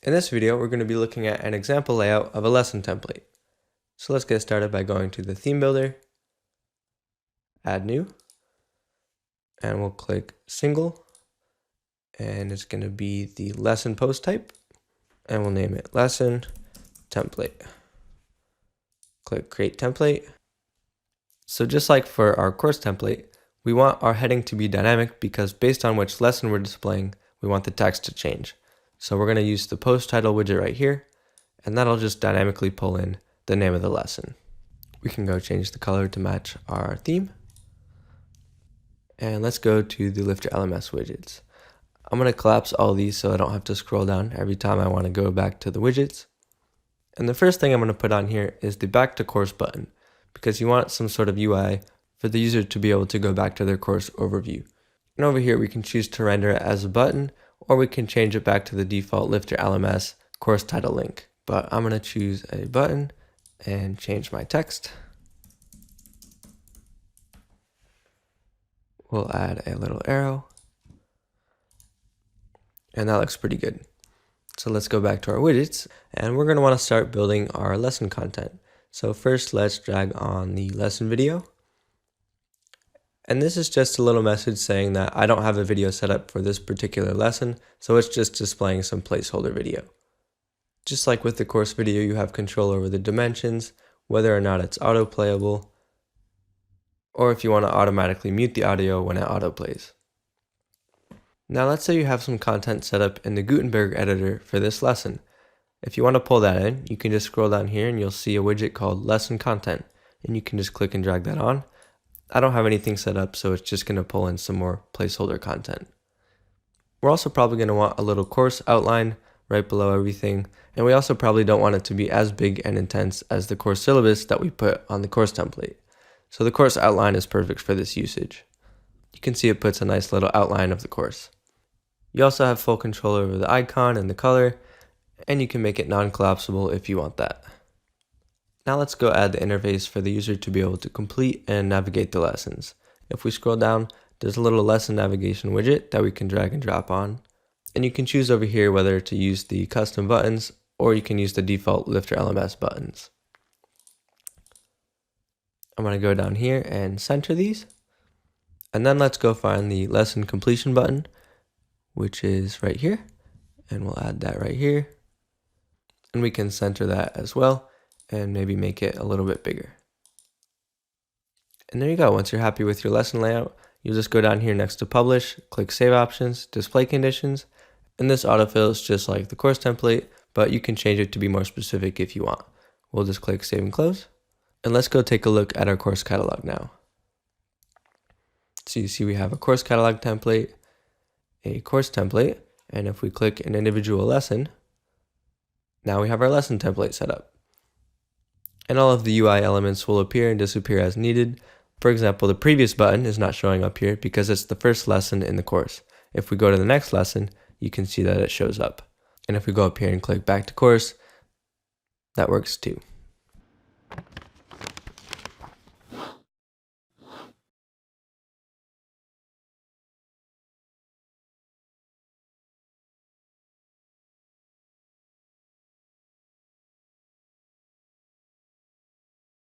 In this video, we're going to be looking at an example layout of a lesson template. So let's get started by going to the theme builder, add new, and we'll click single, and it's going to be the lesson post type, and we'll name it lesson template. Click create template. So just like for our course template, we want our heading to be dynamic because based on which lesson we're displaying, we want the text to change. So we're going to use the post title widget right here, and that'll just dynamically pull in the name of the lesson. We can go change the color to match our theme. And let's go to the LifterLMS widgets. I'm going to collapse all these so I don't have to scroll down every time I want to go back to the widgets. And the first thing I'm going to put on here is the back to course button, because you want some sort of UI for the user to be able to go back to their course overview. And over here we can choose to render it as a button, or we can change it back to the default LifterLMS course title link. But I'm going to choose a button and change my text. We'll add a little arrow. And that looks pretty good. So let's go back to our widgets, and we're going to want to start building our lesson content. So first, let's drag on the lesson video. And this is just a little message saying that I don't have a video set up for this particular lesson, so it's just displaying some placeholder video. Just like with the course video, you have control over the dimensions, whether or not it's auto-playable, or if you want to automatically mute the audio when it auto-plays. Now let's say you have some content set up in the Gutenberg editor for this lesson. If you want to pull that in, you can just scroll down here and you'll see a widget called lesson content, and you can just click and drag that on. I don't have anything set up, so it's just going to pull in some more placeholder content. We're also probably going to want a little course outline right below everything, and we also probably don't want it to be as big and intense as the course syllabus that we put on the course template. So the course outline is perfect for this usage. You can see it puts a nice little outline of the course. You also have full control over the icon and the color, and you can make it non-collapsible if you want that. Now let's go add the interface for the user to be able to complete and navigate the lessons. If we scroll down, there's a little lesson navigation widget that we can drag and drop on. And you can choose over here whether to use the custom buttons or you can use the default LifterLMS buttons. I'm going to go down here and center these. And then let's go find the lesson completion button, which is right here. And we'll add that right here. And we can center that as well, and maybe make it a little bit bigger. And there you go. Once you're happy with your lesson layout, you'll just go down here next to publish, click save options, display conditions, and this autofills just like the course template, but you can change it to be more specific if you want. We'll just click save and close. And let's go take a look at our course catalog now. So you see we have a course catalog template, a course template, and if we click an individual lesson, now we have our lesson template set up. And all of the UI elements will appear and disappear as needed. For example, the previous button is not showing up here because it's the first lesson in the course. If we go to the next lesson, you can see that it shows up. And if we go up here and click back to course, that works too.